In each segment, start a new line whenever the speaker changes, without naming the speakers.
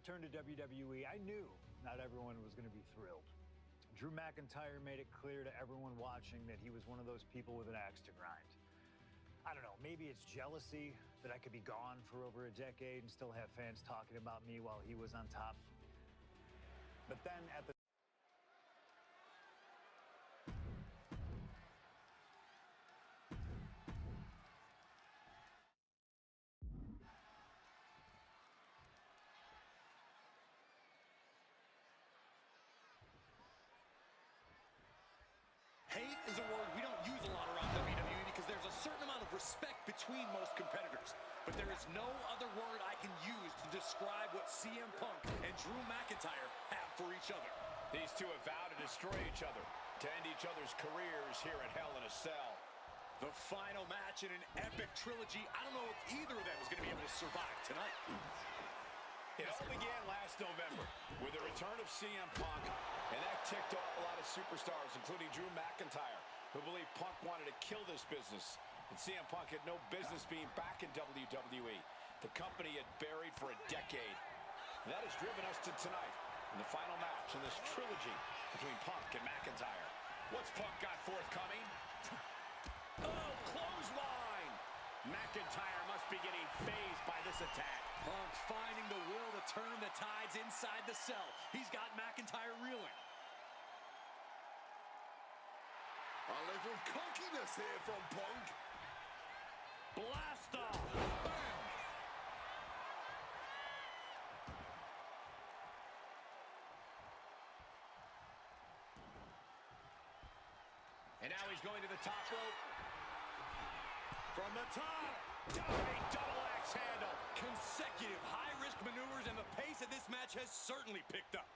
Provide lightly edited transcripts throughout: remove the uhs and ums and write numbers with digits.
return to WWE, I knew not everyone was going to be thrilled. Drew McIntyre made it clear to everyone watching that he was one of those people with an axe to grind. I don't know, maybe it's jealousy that I could be gone for over a decade and still have fans talking about me while he was on top. But then at the
Hate is a word we don't use a lot around WWE because there's a certain amount of respect between most competitors. But there is no other word I can use to describe what CM Punk and Drew McIntyre have for each other.
These two have vowed to destroy each other, to end each other's careers here at Hell in a Cell.
The final match in an epic trilogy. I don't know if either of them is going to be able to survive tonight.
It all began last November with the return of CM Punk, and that ticked off a lot of superstars, including Drew McIntyre, who believed Punk wanted to kill this business, and CM Punk had no business being back in WWE, the company he had buried for a decade. And that has driven us to tonight, in the final match in this trilogy between Punk and McIntyre. What's Punk got forthcoming? Oh, clothesline! McIntyre must be getting fazed by this attack.
Punk finding the will to turn the tides inside the cell. He's got McIntyre reeling.
A little cockiness here from Punk.
Blast off!
Bam!
And now he's going to the top rope. From the top, a double axe handle.
Consecutive high-risk maneuvers, and the pace of this match has certainly picked up.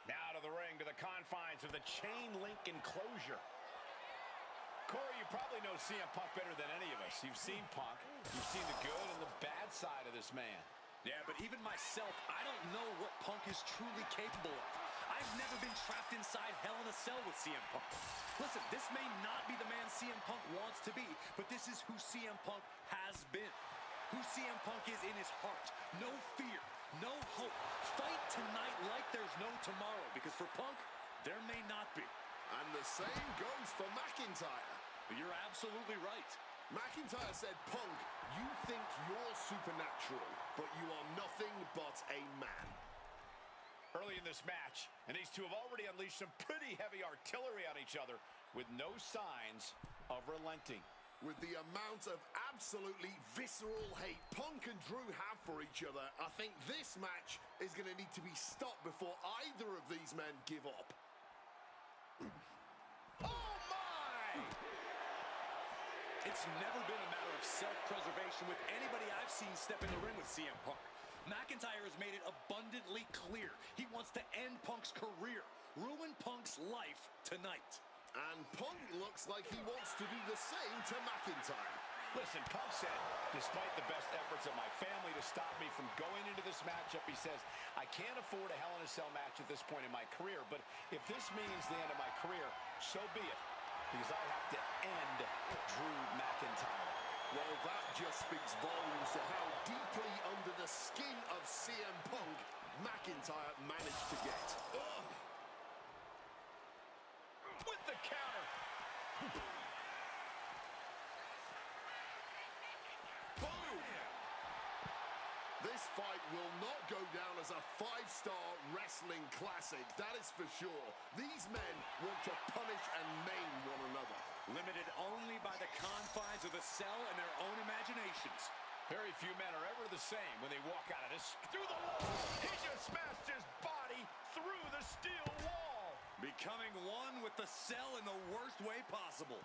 Now to the ring, to the confines of the chain link enclosure. Corey, you probably know CM Punk better than any of us. You've seen Punk. You've seen the good and the bad side of this man.
Yeah, but even myself, I don't know what Punk is truly capable of. I've never been trapped inside Hell in a Cell with CM Punk. Listen, this may not be the man CM Punk wants to be, but this is who CM Punk has been. Who CM Punk is in his heart. No fear, no hope. Fight tonight like there's no tomorrow, because for Punk, there may not be.
And the same goes for McIntyre.
You're absolutely right.
McIntyre said, Punk, you think you're supernatural, but you are nothing but a man.
Early in this match, and these two have already unleashed some pretty heavy artillery on each other with no signs of relenting.
With the amount of absolutely visceral hate Punk and Drew have for each other, I think this match is going to need to be stopped before either of these men give up.
Oh my!
It's never been a matter of self-preservation with anybody I've seen step in the ring with CM Punk. McIntyre has made it abundantly clear he wants to end Punk's career, ruin Punk's life tonight.
And Punk looks like he wants to do the same to McIntyre.
Listen, Punk said, despite the best efforts of my family to stop me from going into this matchup, he says, I can't afford a Hell in a Cell match at this point in my career, but if this means the end of my career, so be it, because I have to end Drew McIntyre.
Well, that just speaks volumes to how deeply under the skin of CM Punk McIntyre managed to get. Ugh.
With the counter.
Boom! This fight will not go down as a 5-star wrestling classic, that is for sure. These men want to punish and maim one another.
Limited only by the confines of the cell and their own imaginations.
Very few men are ever the same when they walk out of this. Through the wall! He just smashed his body through the steel wall!
Becoming one with the cell in the worst way possible.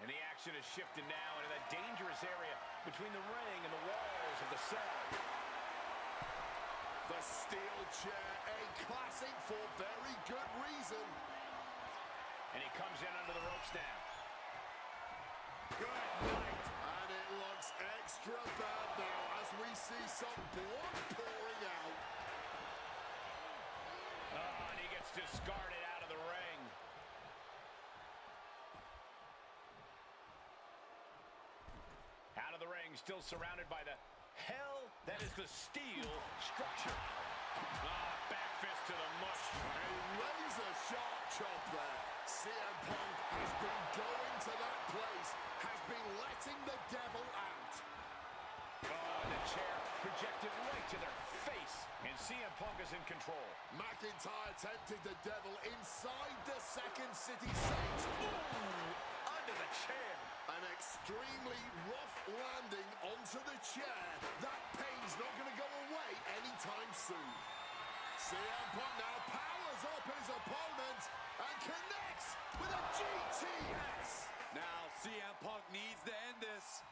And the action is shifted now into that dangerous area between the ring and the walls of the cell.
The steel chair, a classic for very good reason.
And he comes in under the ropes now.
Good night. And it looks extra bad now as we see some blood pouring out.
Oh, and he gets discarded out of the ring. of the ring, still surrounded by the hell that is the steel structure. Back fist to the mush.
A razor-sharp chop there. CM Punk has been going to that place, has been letting the devil out.
And the chair projected right to their face, and CM Punk is in control.
McIntyre tempted the devil inside the Second City Saint.
Ooh, under the chair.
An extremely rough landing onto the chair. That pain's not going to go away anytime soon. CM Punk now powers up his opponent and connects with a GTS.
Now CM Punk needs to end this.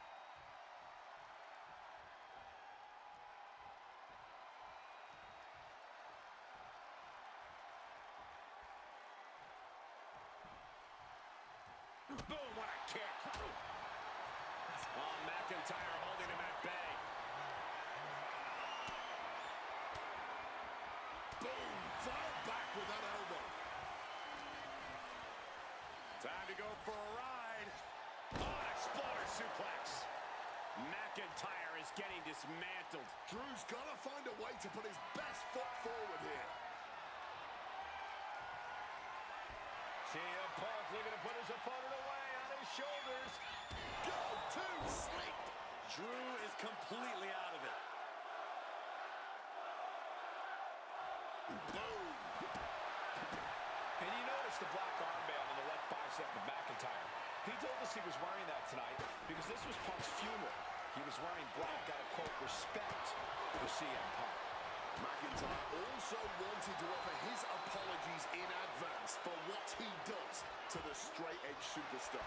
Boom, what a kick. McIntyre holding him at bay.
Boom, fell back with that elbow.
Time to go for a ride. An exploder suplex. McIntyre is getting dismantled.
Drew's got to find a way to put his best foot forward here.
CM Punk looking to put his opponent away on his shoulders.
Go to sleep.
Drew is completely out of it.
Boom.
And you notice the black armband on the left bicep of McIntyre. He told us he was wearing that tonight because this was Punk's funeral. He was wearing black out of, quote, respect for CM Punk.
McIntyre also wanted to offer his apologies in advance for what he does to the straight-edge superstar.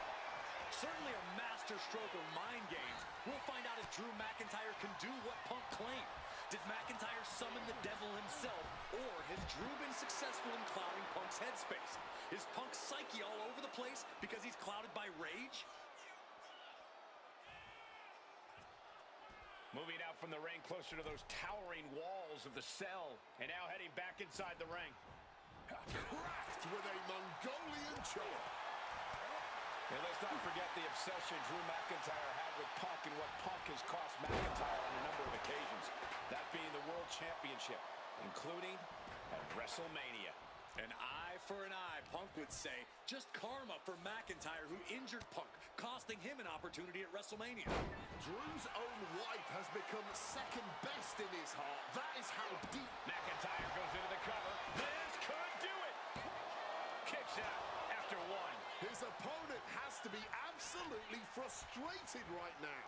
Certainly a master stroke of mind games. We'll find out if Drew McIntyre can do what Punk claimed. Did McIntyre summon the devil himself, or has Drew been successful in clouding Punk's headspace? Is Punk's psyche all over the place because he's clouded by rage?
Moving out from the ring closer to those towering walls of the cell. And now heading back inside the ring.
Cracked with a Mongolian chop.
And let's not forget the obsession Drew McIntyre had with Punk and what Punk has cost McIntyre on a number of occasions. That being the World Championship, including at WrestleMania.
An eye for an eye, Punk would say. Just karma for McIntyre, who injured Punk, costing him an opportunity at WrestleMania.
Drew's own wife has become second best in his heart. That is how deep.
McIntyre goes into the cover. This could do it. Kicks out after one.
His opponent has to be absolutely frustrated right now.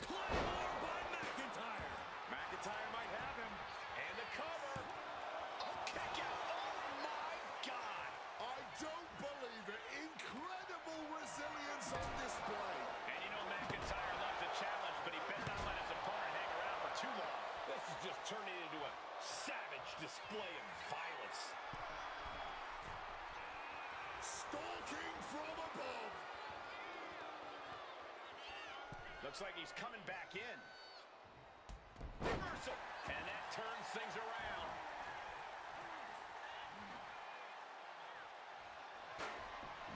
Claymore by McIntyre.
McIntyre might have him. And the cover. A kick out. Oh, my God.
I don't believe it. Incredible resilience on display.
And you know McIntyre loves a challenge, but he better not let his opponent hang around for too long. This is just turning into a savage display of violence.
Stalking from above.
Looks like he's coming back in. Reversal. And that turns things around.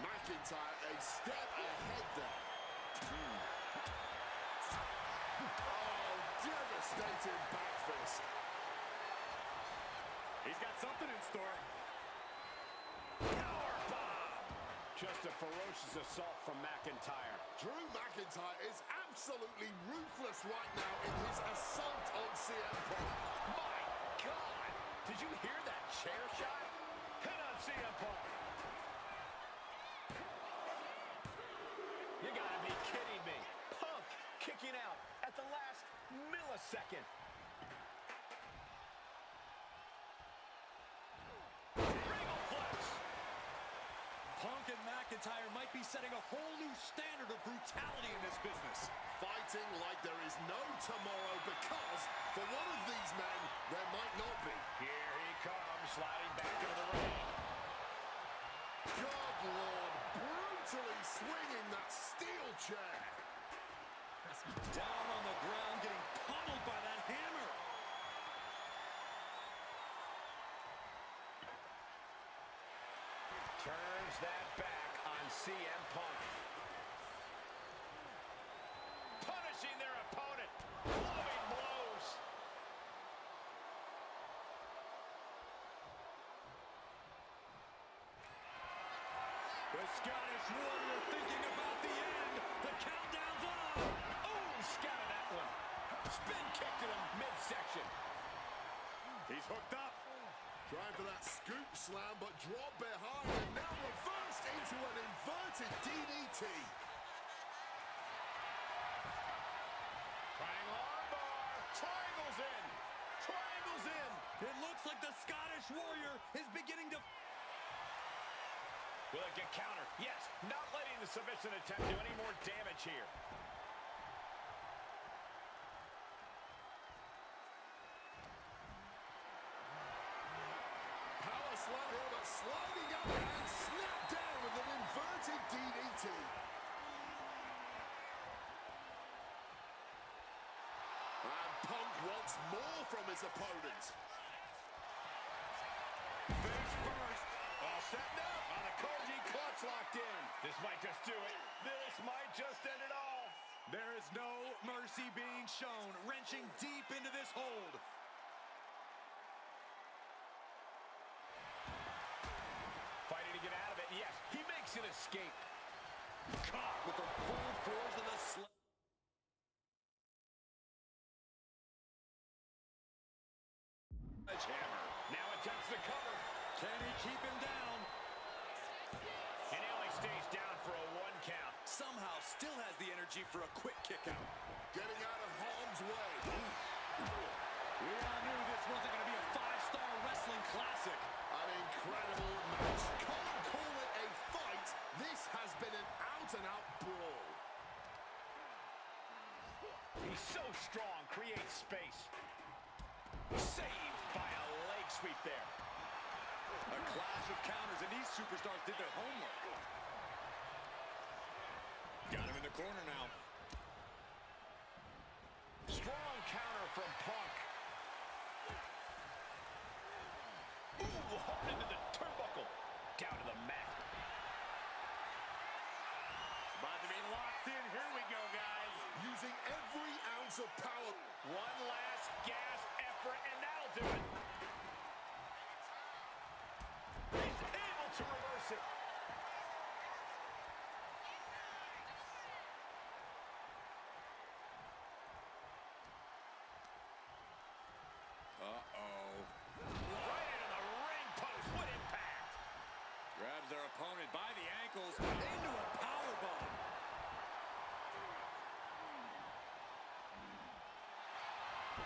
McIntyre a step ahead there. Oh, devastating back fist.
He's got something in store.
Powerbomb. Just a ferocious assault from McIntyre.
Drew McIntyre is absolutely ruthless right now in his assault on CM Punk.
My God! Did you hear that chair shot? Hit on CM Punk. You gotta be kidding me. Punk kicking out at the last millisecond. Regal flex.
Punk and McIntyre might be setting a whole new standard of brutality in this business.
Fighting like there is no tomorrow because for one of these men, there might not be.
Here he comes, sliding back into the ring.
God, Lord, brutally swinging that steel chair.
Down on the ground, getting pummeled by that hammer.
Turns that back on CM Punk. Punishing their opponent. Blowing blows. The Scottish Warrior thinking about the end. The countdown's on. Oh, scattered that one. Spin kick to the midsection. He's hooked up.
Trying for that scoop slam, but dropped behind, and now reversed into an inverted DDT.
Triangle armbar. Triangles in. Triangles in.
It looks like the Scottish Warrior is beginning to...
Will it get countered? Yes. Not letting the submission attempt do any more damage here.
Power slam here, but sliding up and snapped down with an inverted DDT. And Punk wants more from his opponent.
Face first. All set now. On the Koji clutch locked in. This might just do it. This might just end it all.
There is no mercy being shown, wrenching deep into this hold.
Fighting to get out of it. Yes, he makes an escape. Caught with the full force of the sledgehammer. Now attempts to cover.
Can he keep him down?
And he only stays down for a 1 count.
Somehow still has the energy for a quick kick out.
Getting out of harm's way.
We all knew this wasn't going to be a 5-star wrestling classic.
An incredible match. Can't call it a fight. This has been an out-and-out brawl.
He's so strong, creates space. Saved by a leg sweep there.
A clash of counters, and these superstars did their homework. Got him in the corner now.
Strong counter from Punk. Ooh, hard into the turnbuckle. Down to the mat. About to be locked in. Here we go, guys.
Using every ounce of power.
One last gasp effort, and that'll do it. He's able to reverse it.
Uh-oh.
Right into the ring post. What impact.
Grabs their opponent by the ankles into a powerbomb.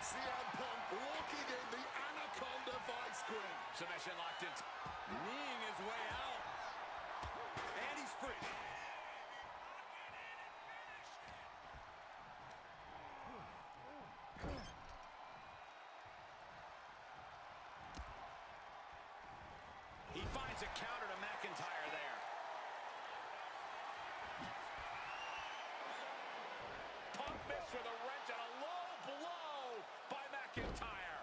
CM Punk walking in the Anaconda Vice Grip.
Submission locked in.
Kneeing his way out. And he's free.
He finds a counter to McIntyre there. Punk missed with a wrench and a low blow by McIntyre.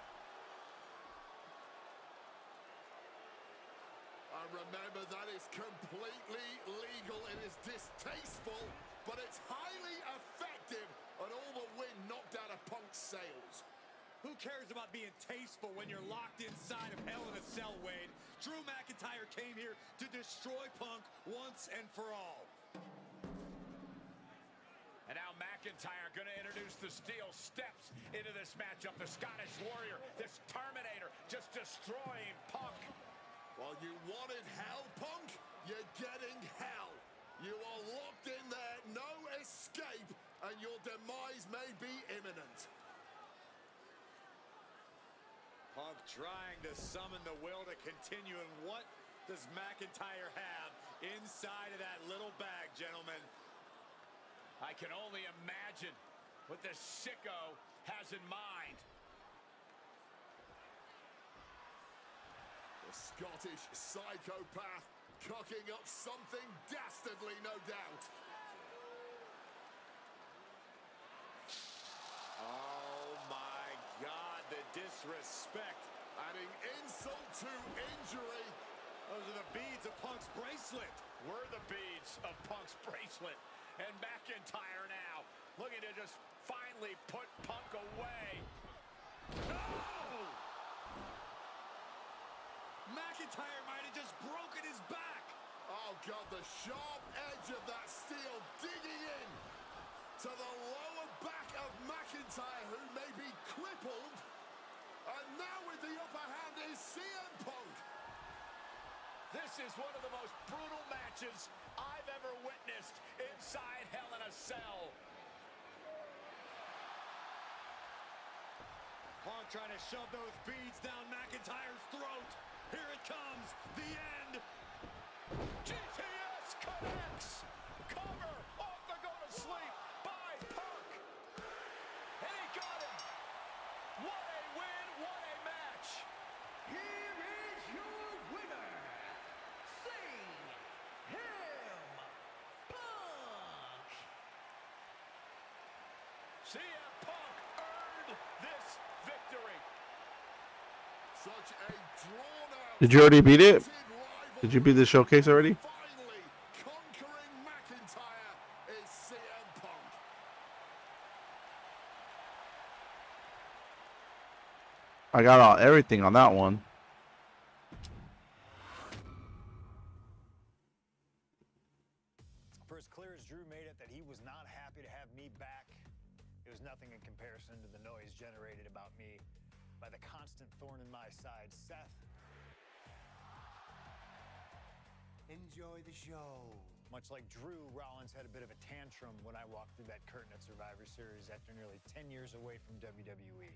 And remember, that is completely legal. It is distasteful, but it's highly effective, and all the wind knocked out of Punk's sails.
Who cares about being tasteful when you're locked inside of Hell in a Cell, Wade? Drew McIntyre came here to destroy Punk once and for all.
And now McIntyre going to introduce the steel steps into this matchup. The Scottish Warrior, this Terminator, just destroying Punk.
Well, you wanted hell, Punk? You're getting hell. You are locked in there, no escape, and your demise may be imminent.
Punk trying to summon the will to continue, and what does McIntyre have inside of that little bag, gentlemen?
I can only imagine what this sicko has in mind.
The Scottish psychopath cooking up something dastardly, no doubt.
Oh my God, the disrespect.
Adding insult to injury.
Those are the beads of Punk's bracelet.
use of Punk's bracelet. And McIntyre now looking to just finally put Punk away. No! McIntyre might have just broken his back.
Oh, God, the sharp edge of that steel digging in to the lower back of McIntyre, who may be crippled. And now with the upper hand is CM Punk.
This is one of the most brutal matches I've ever witnessed inside Hell in a Cell.
Punk trying to shove those beads down McIntyre's throat. Here it comes, the end.
GTS connects. Cover off the go to sleep by Punk. And he got him. What a win, what a match.
Here is your winner, CM Punk.
CM Punk earned this victory.
Such a drawn-out...
Did you already beat it? Did you beat the showcase already?
Finally, conquering McIntyre is CM Punk.
I got everything on that one.
For as clear as Drew made it that he was not happy to have me back, it was nothing in comparison to the noise generated about me by the constant thorn in my side, Seth.
Enjoy the show.
Much like Drew, Rollins had a bit of a tantrum when I walked through that curtain at Survivor Series after nearly 10 years away from WWE.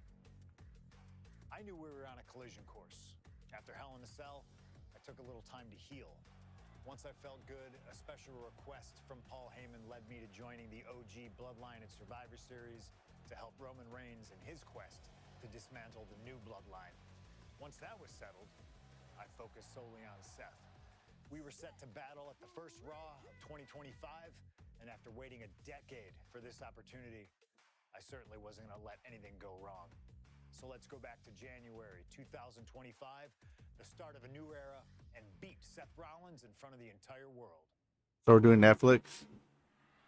I knew we were on a collision course. After Hell in a Cell, I took a little time to heal. Once I felt good, a special request from Paul Heyman led me to joining the OG Bloodline at Survivor Series to help Roman Reigns in his quest to dismantle the new Bloodline. Once that was settled, I focused solely on Seth. We were set to battle at the first Raw of 2025, and after waiting a decade for this opportunity, I certainly wasn't going to let anything go wrong. So let's go back to January 2025, the start of a new era, and beat Seth Rollins in front of the entire world.
So we're doing Netflix.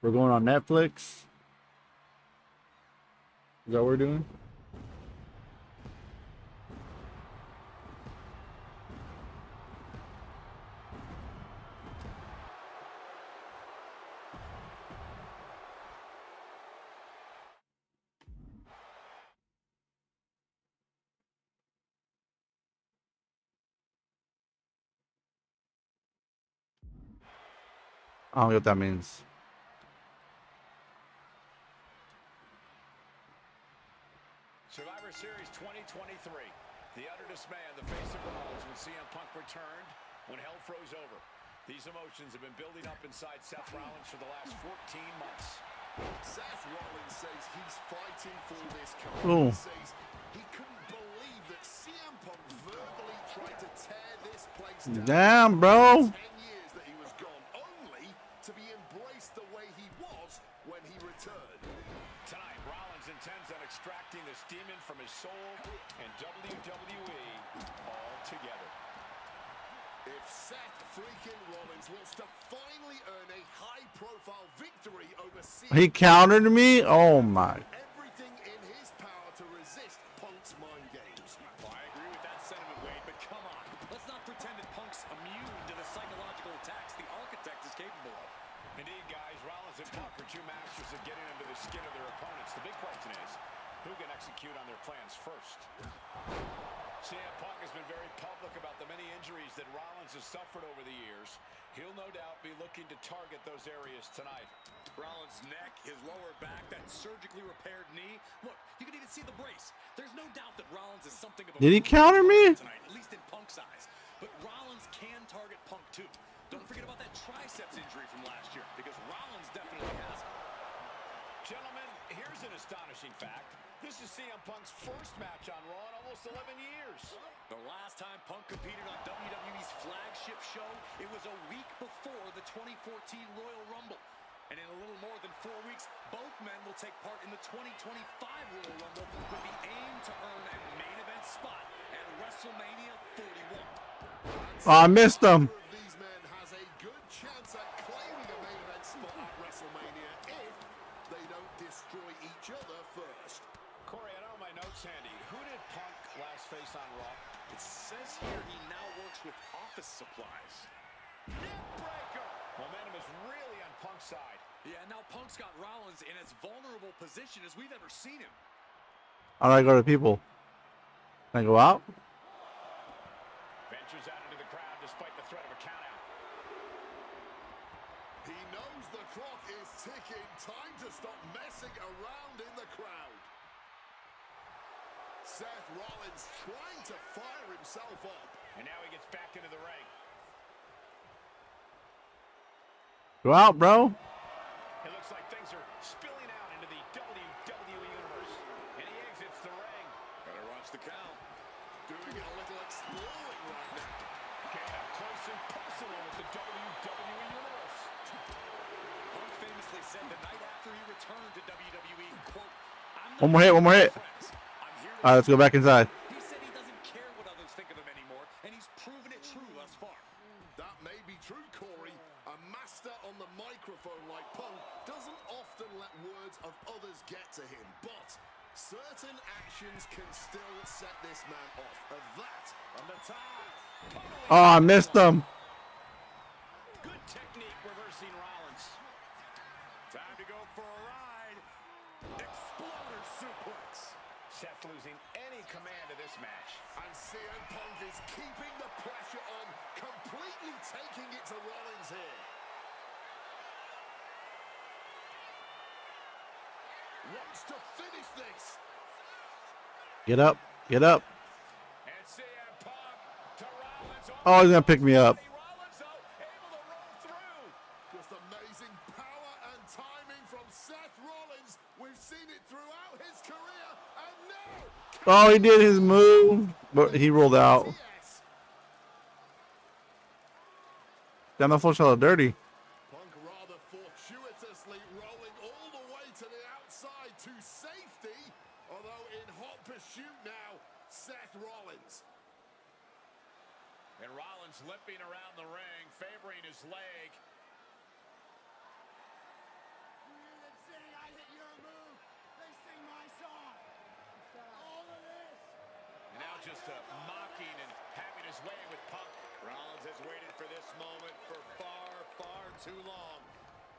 We're going on Netflix. Is that what we're doing? I don't know what that means.
Survivor Series 2023. The utter dismay on the face of Rollins when CM Punk returned, when hell froze over. These emotions have been building up inside Seth Rollins for the last 14 months.
Seth Rollins says he's fighting for this
Oh.
company. He says he couldn't believe that CM Punk verbally tried to tear this place down.
Damn, bro.
10 years that he was gone, only to be embraced the way he was when he returned.
Tonight, Rollins intends on extracting this demon from his soul and WWE altogether.
If Seth freaking Rollins wants to finally earn a high-profile victory over CM
He countered me? Oh my.
everything in his power to resist Punk's mind games.
Well, I agree with that sentiment, Wade, but come on. Let's not pretend that Punk's immune to the psychological attacks the Architect is capable of.
Indeed, guys, Rollins and Punk are two masters at getting under the skin of their opponents. The big question is, who can execute on their plans first? CM Punk has been very public about the many injuries that Rollins has suffered over the years. He'll no doubt be looking to target those areas tonight.
Rollins' neck, his lower back, that surgically repaired knee. Look, you can even see the brace. There's no doubt that Rollins is something of a...
Did he counter me?
Tonight, at least in Punk's eyes. But Rollins can target Punk too. Don't forget about that triceps injury from last year, because Rollins definitely has it.
Gentlemen, here's an astonishing fact. This is CM Punk's first match on Raw in almost 11 years.
The last time Punk competed on WWE's flagship show, it was a week before the 2014 Royal Rumble. And in a little more than 4 weeks, both men will take part in the 2025 Royal Rumble with the aim to earn a main event spot at WrestleMania 41.
Oh, I missed him.
These men has a good chance at claiming a main event spot at WrestleMania if they don't destroy each other first.
Corey, I don't have my notes handy. Who did Punk last face on Raw?
It says here he now works with office supplies.
Neckbreaker! Momentum is really on Punk's side.
Yeah, now Punk's got Rollins in as vulnerable position as we've ever seen him.
How do I go to people? Can I go out?
Ventures out into the crowd despite the threat of a countout.
He knows the clock is ticking. Time to stop messing around in the crowd. Seth Rollins trying to fire himself up.
And now he gets back into the ring.
Go out, bro.
It looks like things are spilling out into the WWE Universe. And he exits the ring.
Better watch the count.
Doing a little exploring right now.
Getting up close and personal with the WWE Universe.
Punk famously said the night after he returned to WWE, quote, "I'm not
One more hit, one more hit.
friends. I'm here to
All right, let's go back inside.
He said he doesn't care what others think of him anymore, and he's proven it true thus far.
That may be true, Corey. A master on the microphone like Punk doesn't often let words of others get to him, but certain actions can still set this man off. Of that,
From the top.
Oh, I missed them.
Good technique reversing Rollins.
Time to go for a ride. Exploder suplex.
Seth losing any command of this match.
and CM Punk is keeping the pressure on, completely taking it to Rollins here. Wants to finish this.
Get up. Get up.
And CM Punk to Rollins.
Oh, he's going to pick me up.
Rollins, though, able to roll through.
Just amazing power and timing from Seth Rollins. We've seen it throughout his career, and now...
Oh, he did his move, but he rolled out.
Yes.
Got no full shot of dirty.
Punk rather fortuitously rolling all the way to the outside to safety, although in hot pursuit now, Seth Rollins.
And Rollins limping around the ring, favoring his leg. And now just mocking and having his way with Punk.
Rollins has waited for this moment for far, far too long.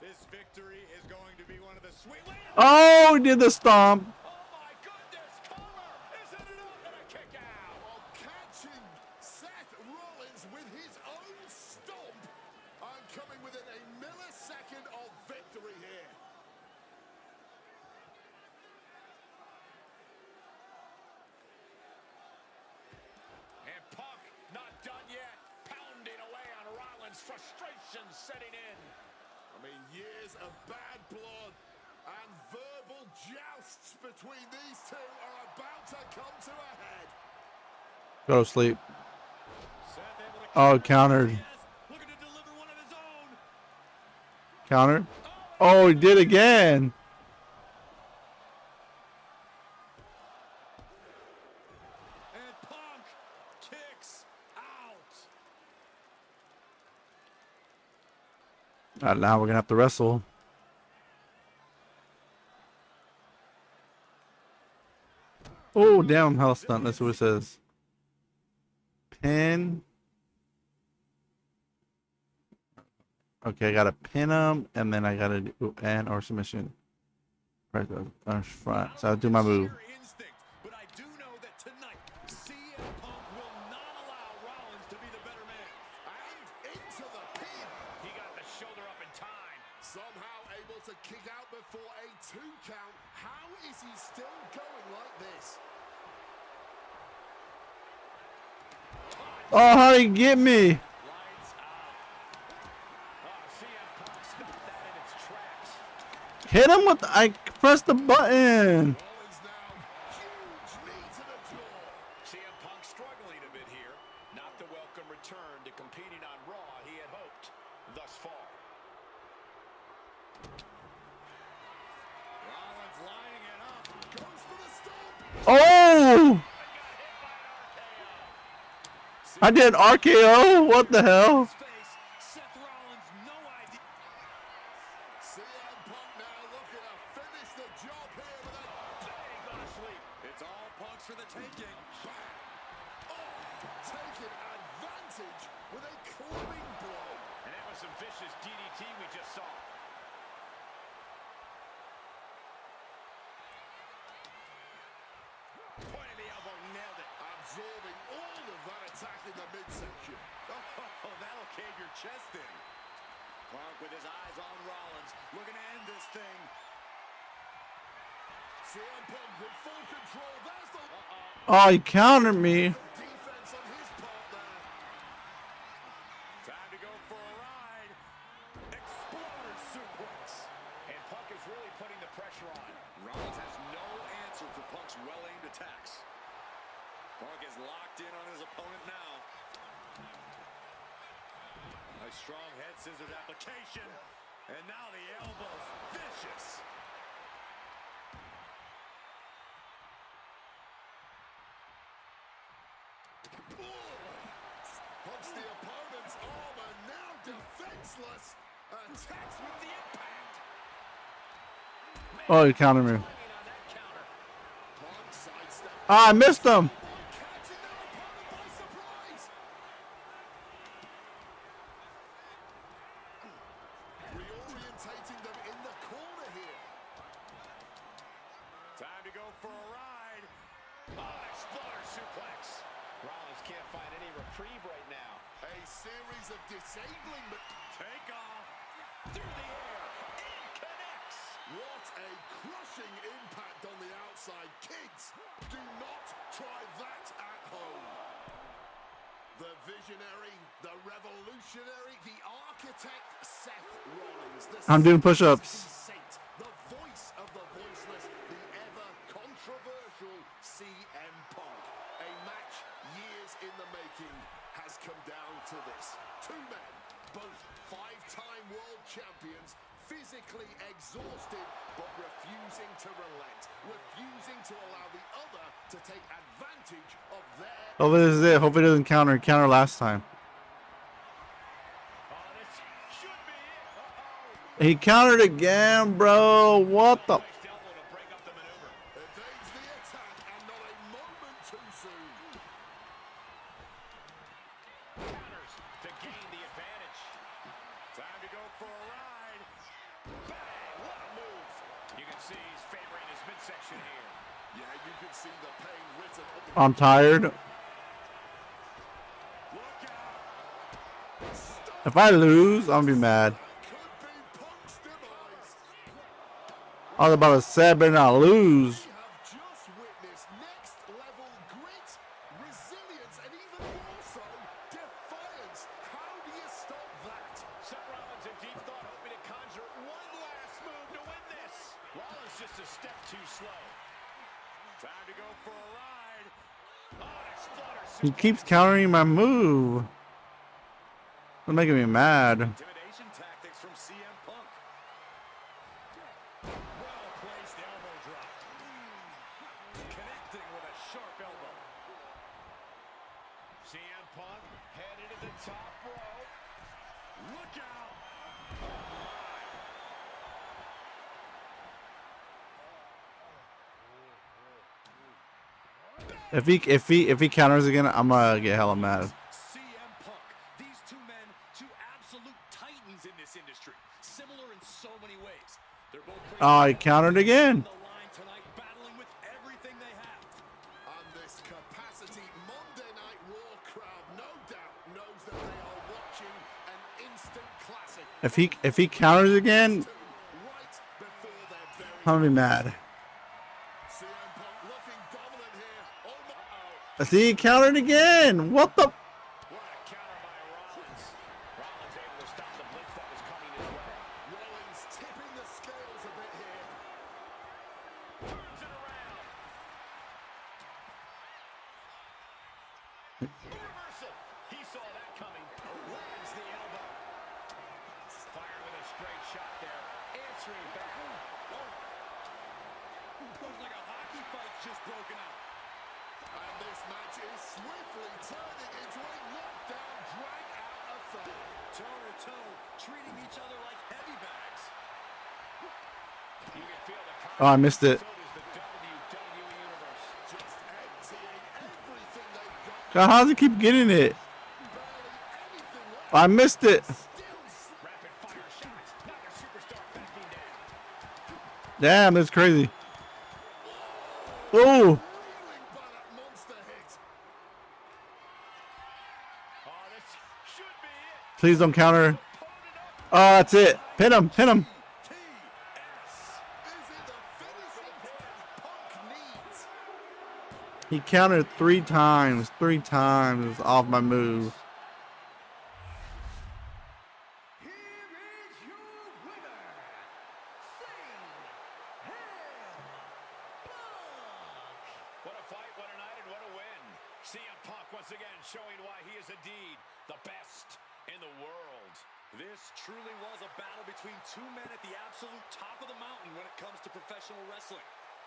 This victory is going to be one of the sweet...
Oh, he did the stomp.
Oh my goodness, Collar is ended up in a kick out.
While catching Seth Rollins with his own stomp, and coming within a millisecond of victory here.
And Punk not done yet, pounding away on Rollins, frustration setting in.
I mean, years of bad blood and verbal jousts between these two are about to come to a head.
Go to sleep.
Seth able to
Oh, countered.
looking to deliver one of his own.
Counter. Oh, he did again.
And Punk kicks out.
Now we're going to have to wrestle. Oh, down house stunt. That's what it says. Pin. Okay, I got to pin him, and then I got to do an or submission. Right on front. So I'll do my move.
Sheer instinct, but I do know that tonight, CM Punk will not allow Rollins to be the better man.
And into the pin.
He got the shoulder up in time.
Somehow able to kick out before a 2 count. How is he still going like this?
Oh, how did he get me?
Lights out. Oh, CM Punk stopped that in its tracks.
Hit him with I pressed the button.
Rollins now, huge knee to the jaw.
CM Punk struggling a bit here. Not the welcome return to competing on Raw he had hoped thus far.
Rollins lining it up.
Goes for the stomp.
Oh! I did RKO. What the hell?
Face, Seth Rollins Rollins no idea.
CM Punk now looking to finish the job here with a...
They ain't gonna sleep. It's all Punk's for the taking.
Oh, taking advantage with a clubbing blow.
And that was some vicious DDT we just saw. Point of the elbow, nailed it.
Absorbing all of that attack in the midsection.
Oh, that'll cave your chest in. Punk with his eyes on Rollins, looking to end this thing.
CM Punk with full control. There's the
Oh, he countered me.
defense on his part there.
Time to go for a ride. Exploder suplex.
And Punk is really putting the pressure on.
Rollins has no answer for Punk's well-aimed attacks. Punk is locked in on his opponent now. A strong head scissors application. And now the elbow's vicious.
Punch the opponent's arm and now defenseless. Attacks with the impact.
Oh, he countered me.
On that counter. Punk sidestep.
Ah, I missed him.
Catching their opponent by surprise. Reorientating them in the corner here.
Time to go for a ride.
Oh, exploder suplex. Rollins can't find any reprieve right now.
A series of disabling, but
Take off. Through the air. It connects.
what a crushing impact on the outside. Kids, do not try that at home. The visionary, the revolutionary, the architect, Seth Rollins.
I'm doing push-ups.
Saint, the voice of the voiceless, the ever-controversial CM Punk. A match years in the making has come down to this. Two men, both five-time world champions, physically exhausted, but refusing to relent, refusing to allow the other to take advantage of their...
Hopefully this is it. Hopefully it doesn't counter last time.
Oh, this should be it.
He countered again, bro. What the?
Nice elbow to break up the maneuver.
Evades the attack and not a moment too soon.
Counters to gain the advantage.
Time to go for a ride.
Bang! What a move. You can see he's favoring his midsection here.
Yeah, you can see the pain written up.
I'm tired.
Look out.
If I lose, I'm gonna be mad.
Could be Punk's demise.
I was about to say, I better not lose.
We have just witnessed next level grit, resilience, and even more so, defiance. How do you stop that?
Seth Rollins in deep thought, hoping to conjure one last move to win this. Rollins just a step too slow.
Time to go for a ride.
Oh, an exploder
He
suplex.
keeps countering my move. It's making me mad.
Intimidation tactics from CM Punk.
Well-placed elbow drop.
Connecting with a sharp elbow.
CM Punk headed to the top rope.
Look out.
If he counters again, I'm gonna get hella mad.
CM Punk. These two men, two absolute titans in this industry. Similar in so many ways. They're both
Oh, he countered again.
the line tonight, battling with everything they have.
On this capacity, Monday Night Raw crowd no doubt knows that they are watching an instant classic.
If he counters again,
Right before their very
I'm gonna be mad.
CM Punk looking dominant here. Oh,
See, he countered again. What the?
What a counter by Rollins. Rollins able to stop the blitz that was coming his way.
Rollins tipping the scales a bit here.
Turns it around. Reversal. He saw that coming. Lands the elbow. Fire with a straight shot there. Answering back.
Looks like a hockey fight's just broken out.
And this match is swiftly turning into a knockdown, drag-out
Toe to toe, treating each other like heavy bags.
You can feel the
Oh, I missed it.
so does the WWE Universe.
Just emptying everything they've got.
God, how does he keep getting it? I missed it.
Rapid fire shots. Neither superstar backing down.
Damn, that's crazy. Oh,
Reeling by that monster hit.
Oh, this should be it.
please don't counter. Oh, that's it. Pin him, pin him.
TS. Is it the finishing touch Punk needs?
He countered 3 times. 3 times off my move.
Here is your winner,
What a fight, what a night, and what a win. CM Punk once again showing why he is indeed the best in the world.
This truly was a battle between two men at the absolute top of the mountain when it comes to professional wrestling.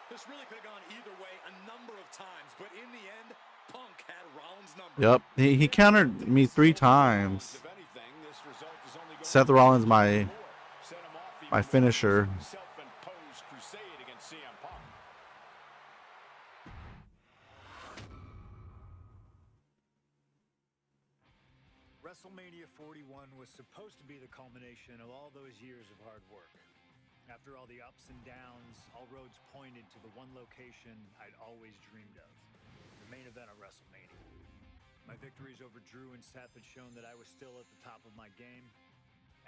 This really could have gone either way a number of times, but in the end, Punk had Rollins' number.
Yep, he countered me 3 times.
If anything, this result is only going
Seth Rollins, my
set him off even
my finisher.
self-imposed crusade against CM Punk.
WrestleMania 41 was supposed to be the culmination of all those years of hard work. After all the ups and downs, all roads pointed to the one location I'd always dreamed of, the main event of WrestleMania. My victories over Drew and Seth had shown that I was still at the top of my game.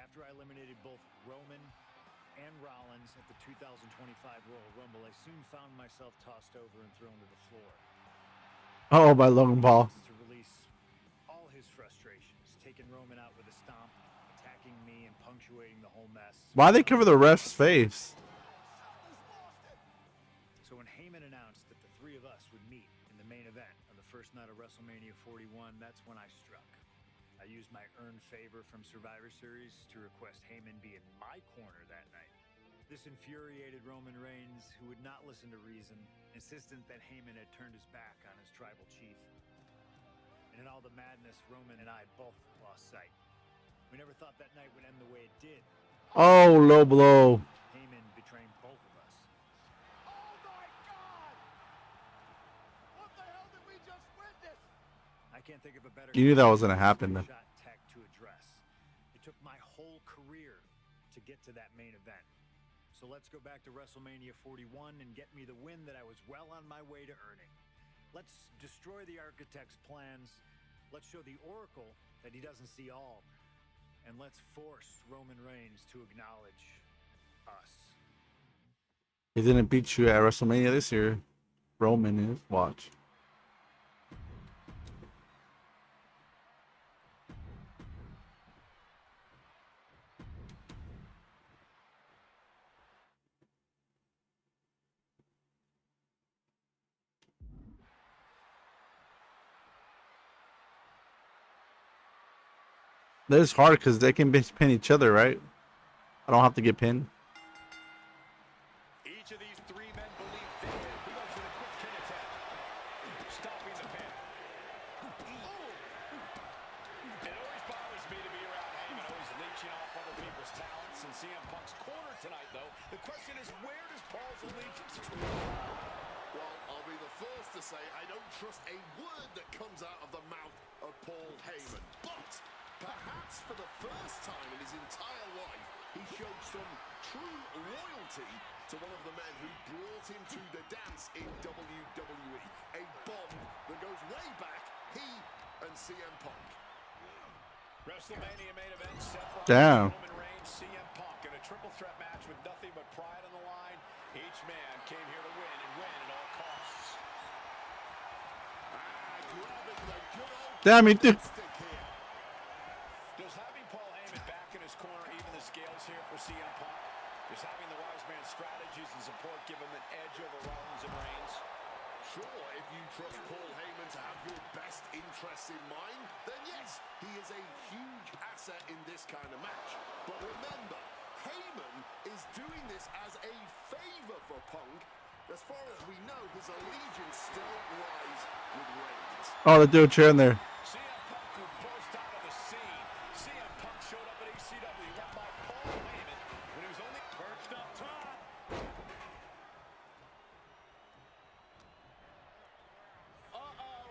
After I eliminated both Roman and Rollins at the 2025 Royal Rumble, I soon found myself tossed over and thrown to the floor.
Oh, by Logan Paul.
To release all his frustrations, taking Roman out with a stomp, attacking me and punctuating the whole mess.
Why they cover the ref's face?
So when Heyman announced that the 3 of us would meet in the main event on the first night of WrestleMania 41, that's when I struck. I used my earned favor from Survivor Series to request Heyman be in my corner that night. This infuriated Roman Reigns, who would not listen to reason, insistent that Heyman had turned his back on his tribal chief. And in all the madness, Roman and I both lost sight. We never thought that night would end the way it did.
Oh, low blow.
Heyman betraying both of us.
Oh my God! What the hell did we just witness?
I can't think of a better.
You knew that was gonna happen.
Shot tech to address. It took my whole career to get to that main event. So let's go back to WrestleMania 41 and get me the win that I was well on my way to earning. Let's destroy the Architect's plans. Let's show the Oracle that he doesn't see all. And let's force Roman Reigns to acknowledge us.
He didn't beat you at WrestleMania this year. Roman is. Watch. That is hard because they can pin each other, right? I don't have to get pinned.
Each of these 3 men believe they can. He goes for the quick pin attempt. Stopping the pin. It always bothers me to be around Heyman, always leeching off other people's talents. In CM Punk's corner tonight, though, the question is, where does Paul's allegiance truly lie?
Well, I'll be the first to say I don't trust a word that comes out of the mouth of Paul Heyman. But perhaps for the first time in his entire life, he showed some true loyalty to one of the men who brought him to the dance in WWE. A bond that goes way back, he and CM Punk.
WrestleMania main event, Seth Rollins,
Damn.
Roman Reigns, CM Punk in a triple threat match with nothing but pride on the line. Each man came here to win and win at all costs.
Grabbing the good old
Damn, he did.
stick here.
Does having Paul Heyman back in his corner even the scales here for CM Punk? Does having the wise man strategies and support give him an edge over Rollins and Reigns?
Sure, if you trust Paul Heyman to have your best interests in mind, then yes, he is a huge asset in this kind of match. But remember, Heyman is doing this as a favor for Punk. As far as we know, his allegiance still lies with Reigns.
Oh, they do a chair in there.
CM Punk will burst out of the scene. CM that by Paul Heyman when he was only perched up top. Uh-oh.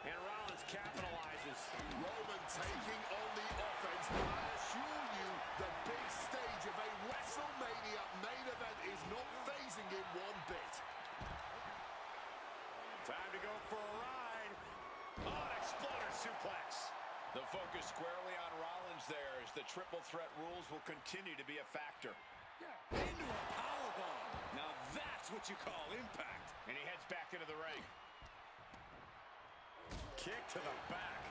And Rollins capitalizes.
Roman taking on the offense, but I assure you the big stage of a WrestleMania main event is not phasing him one bit.
Time to go for a ride. Oh, an exploder suplex. The focus squarely on Rollins there as the triple threat rules will continue to be a factor.
Into a powerbomb. Now that's what you call impact.
And he heads back into the ring. Kick to the back.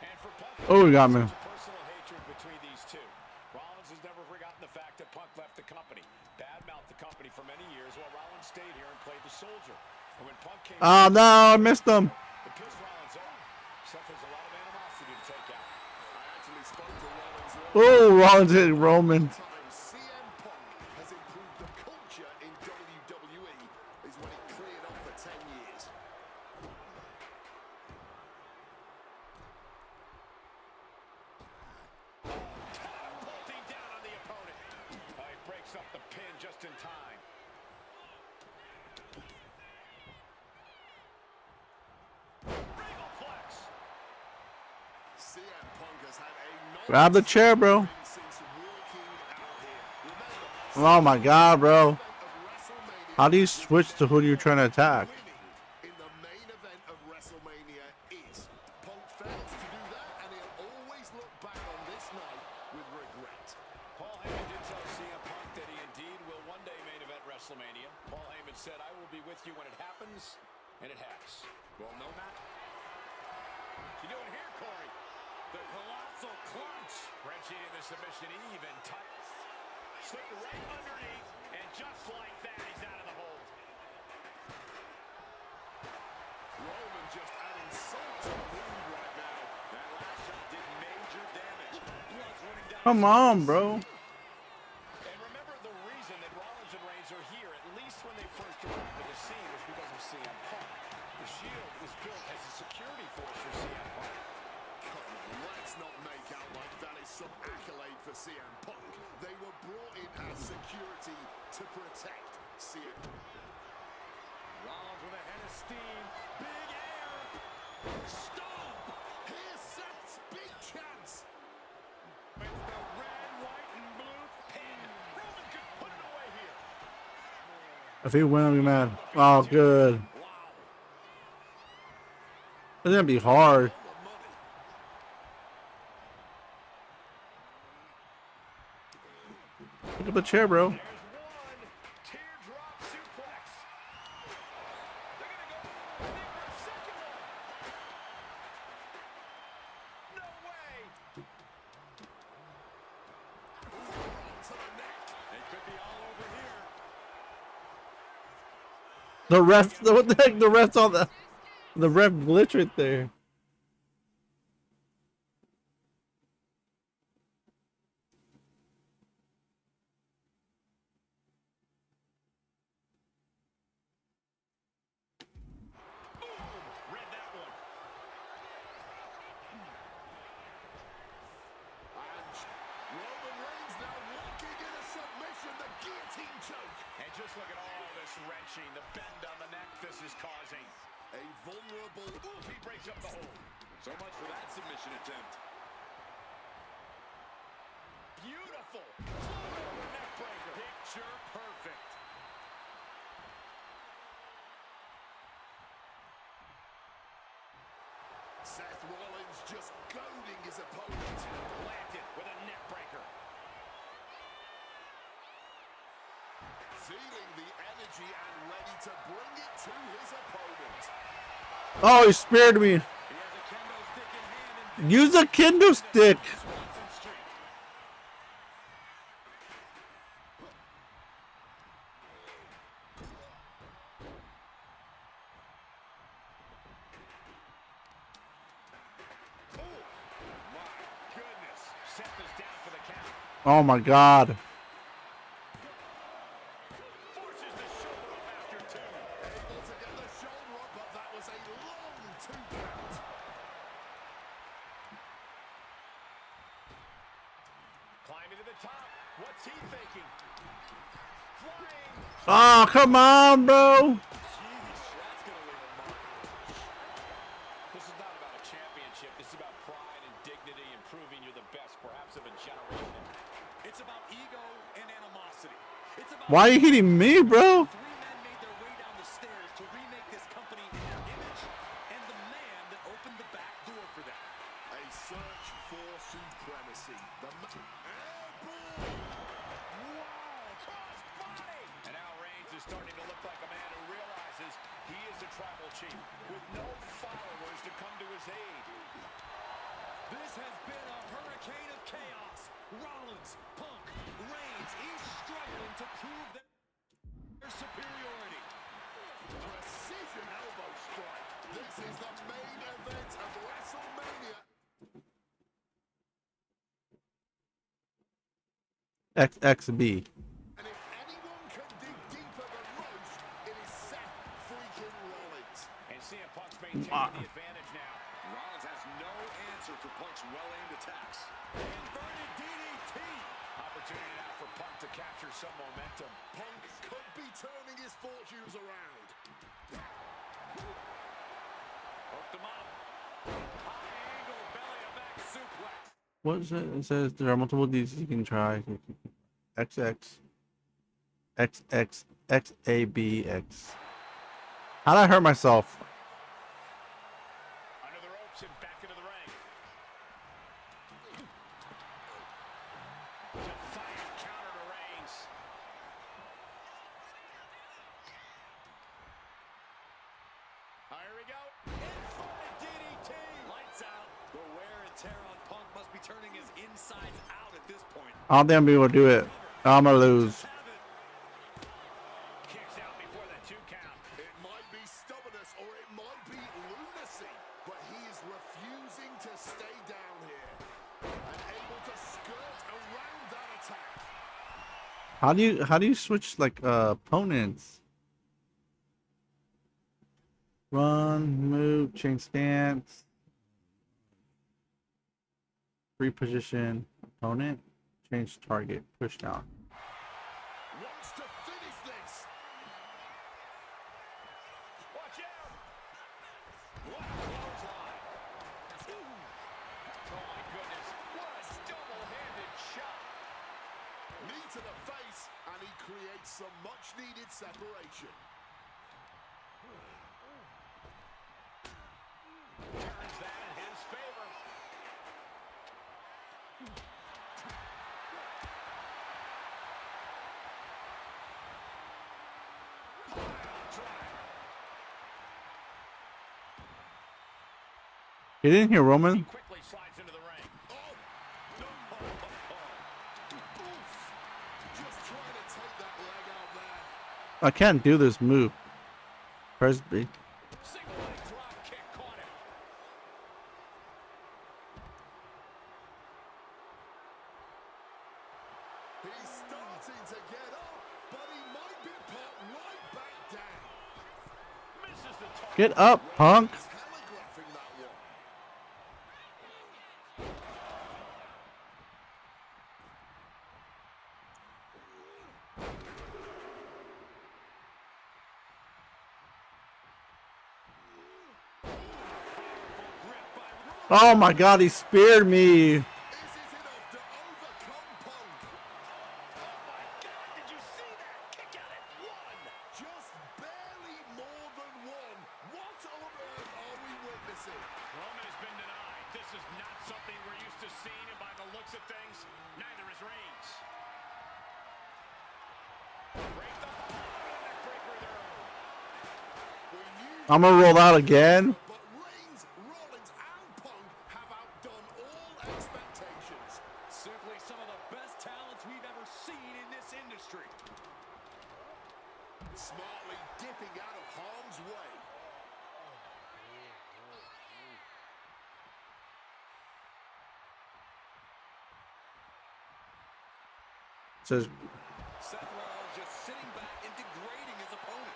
And for Punk,
Oh, he got me.
there's a personal hatred between these two. Rollins has never forgotten the fact that Punk left the company, badmouthed the company for many years, while Rollins stayed here and played the soldier. And when Punk came
Oh no, I missed him.
it pissed Rollins off. Suffers a lot of animosity to take out.
I actually spoke to Rollins.
Oh, Rollins hit Roman.
Time CM Punk has improved the culture in WWE is when it cleared up for 10 years.
Catapulting down on the opponent. He breaks up the pin just in time. Regalplex.
CM Punk has had a
Grab the chair, bro.
since walking out here. Remember,
Oh my God, bro.
of WrestleMania
How do you switch to who you're trying to attack?
winning in the main event of WrestleMania is. Punk fails to do that, and he'll always look back on this night with regret.
Paul Heyman did tell CM Punk that he indeed will one day main event WrestleMania. Paul Heyman said, I will be with you when it happens, and it has.
Well, no, Matt.
What you doing here, Corey?
The colossal clutch.
Wrenching in the submission even tight. Slipped right underneath, and just like that, he's out of the hold.
Roman just adding salt to the wound right now.
That last shot did major damage. Blood's running down.
Come on, bro.
And remember, the reason that Rollins and Reigns are here, at least when they first arrived at the scene, was because of CM Punk. The Shield was built as a security force for CM Punk.
Come on, let's not make out like that is some accolade for CM Punk. They were brought in as security to protect CM.
Rollins with a head of steam. Big air. Stomp.
Here's Seth's big chance.
With the red, white, and blue pin.
Roman could put it away here.
If he win, I'll be mad. Oh, good. It's gonna be hard. Look at the chair, bro.
There's one teardrop suplex. They're going to go for a second one. No way.
To the neck.
It could be all over here.
The ref, what the heck? The ref's on the ref glitch right there.
Read that one.
And Roman Reigns now locking in a submission, the guillotine choke.
And just look at all this wrenching, the bend on the neck this is causing.
A vulnerable.
Ooh, he breaks up the hold.
So much for that submission attempt.
Beautiful. Neck breaker. Picture perfect.
Seth Rollins just goading his opponent.
Planted with a neck breaker.
Feeling the energy and ready to bring it to his opponent.
Oh, he speared me.
He has a kendo stick in hand and
Use a kendo stick.
Swanson Street.
Oh, my goodness. Seth is down for the count.
Oh my God.
Forces the shoulder up after two.
Able to get the shoulder up, but that was a long 2 count.
Climbing to the top. What's he thinking? Flying.
Oh, come on, bro.
Jeez, that's going to leave a mark.
This is not about a championship. This is about pride and dignity and proving you're the best, perhaps of a generation.
It's about ego and animosity. It's about
Why are you hitting me, bro?
three men made their way down the stairs to remake this company in their image, and the man that opened the back door for them.
A search for supremacy. The
Wow, crossbody! And now Reigns is starting to look like a man who realizes he is a tribal chief with no followers to come to his aid.
This has been a hurricane of chaos. Rollins, Punk, Reigns, each struggling to prove their superiority.
precision elbow strike. This is the main event of WrestleMania.
XXB.
And if anyone can dig deeper than most, it is Seth freaking Rollins.
And CM Punk's maintaining the advantage now.
Rollins has no answer for Punk's well-aimed attacks. Inverted DDT.
Opportunity now for Punk to capture some momentum.
Punk could be turning his fortunes around.
Hooked him up. High angle belly-to-back suplex.
What is it? It says there are multiple DCs you can try. XX. XX. XABX. How'd I hurt myself?
Under the ropes and back into the ring. Defiant counter to Reigns. Here we go. Inverted DDT.
Lights out. The wear and tear on Punk must be turning his insides out at this point.
I don't think I'm gonna be able to do it. I'm gonna lose.
Have it.
Kicks out before the 2 count.
It might be stubbornness or it might be lunacy, but he is refusing to stay down here and able to skirt around that attack.
How do you switch like opponents? Run, move, change stance, reposition opponent, change target, push down.
Wants to finish this.
Watch out. What a clothesline. Oh, my goodness. What a double-handed shot.
Knee to the face, and he creates some much-needed separation.
Turns that in his favor.
You didn't hear Roman?
He quickly slides into the ring.
Oh! Oof! Just trying to take that leg out there.
I can't do this move. Press B.
Single leg drop kick caught him.
He's starting to get up, but he might be put right back down.
Misses the target.
Get up, Punk.
He's telegraphing that one.
Oh my god, he speared me.
Is it enough to overcome Punk?
Oh, my God. Did you see that? Kick out at 1.
Just barely more than one. What on earth are we witnessing?
Roman has been denied. This is not something we're used to seeing, and by the looks of things, neither is Reigns. Break the neckbreaker there.
We knew
I'm gonna roll out again.
but Reigns, Rollins, and Punk have outdone all expectations.
Simply some of the best talents we've ever seen in this industry.
Smartly dipping out of harm's way.
Says
Seth Rollins just sitting back and degrading his opponent.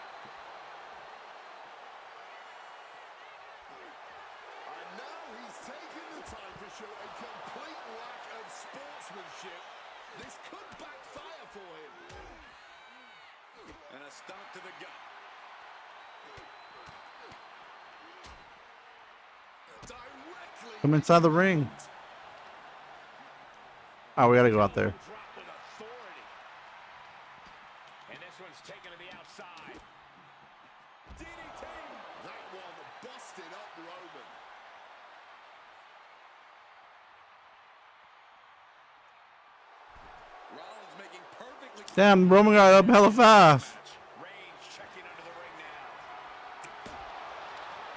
And now he's taking the time to show a complete lack of sportsmanship This could backfire for him.
And a stomp to the gut.
Directly.
Come inside the ring. Oh, we gotta go out there.
Drop with authority. And this one's taken to the outside. DDT.
That one busted up Roman.
Rollins making perfectly.
Damn, Roman got up hella fast.
Reigns checking under the ring now.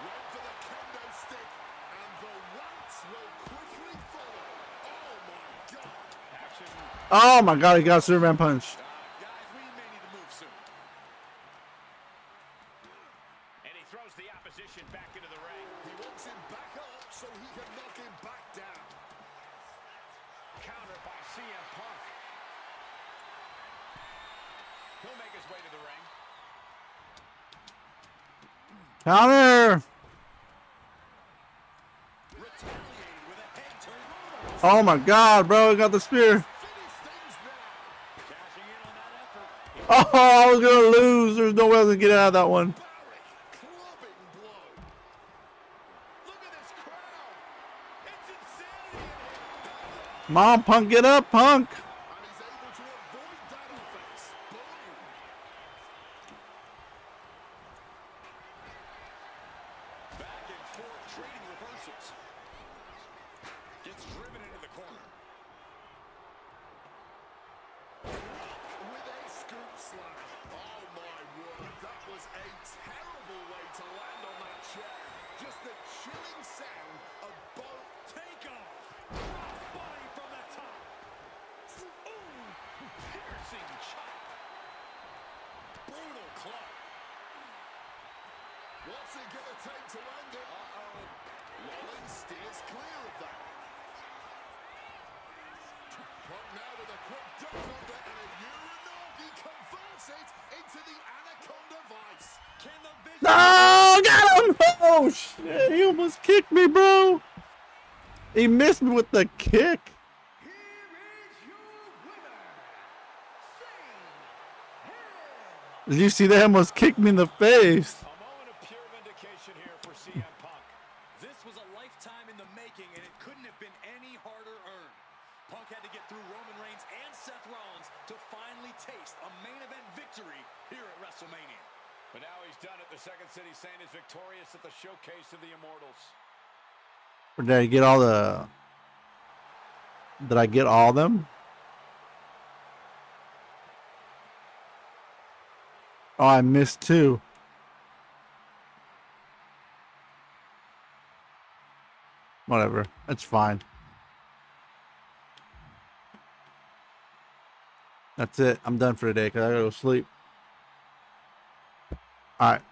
Went for the kendo stick, and the rats will quickly follow. Oh my God.
Action.
Oh my god, he got a Superman punch.
Guys, we may need to move soon. And he throws the opposition back into the ring.
He wants him back up so he can knock him back down.
Counter by CM Punk. He'll make his way to the ring.
Counter!
Retaliating with a head turn.
Oh my god, bro, he got the spear.
Finish things now.
Cashing in on that effort.
Oh, I was gonna lose. There's no way I was gonna get out of that one.
Barrick, clubbing blow. Look at this crowd. It's insanity in here.
Come on, Punk, get up, Punk.
And he's able to avoid that offense. Boom.
Back and forth, trading reversals. Gets driven into the corner.
With a scoop slam. Oh my word. That was a terrible way to land on that chair. Just the chilling sound of both.
Takeoff. Crossbody from the top. Ooh, piercing chop. Brutal club.
What's it going to take to end it? Rollins steers clear of that. Punk now with a quick duck under and a Uranagi converts it into the Anaconda Vice.
Can the vision...
No, got him. Oh shit, he almost kicked me, bro. He missed me with the kick.
Here is your winner, Shane.
Did you see that? He almost kicked me in the face.
A moment of pure vindication here for CM Punk.
This was a lifetime in the making, and it couldn't have been any harder earned. Punk had to get through Roman Reigns and Seth Rollins to finally taste a main event victory here at WrestleMania.
But now he's done it. The Second City Saint is victorious at the Showcase of the Immortals.
Or did I get all the... Did I get all of them? Oh, I missed two. Whatever. That's fine. That's it. I'm done for today because I gotta go sleep. Alright.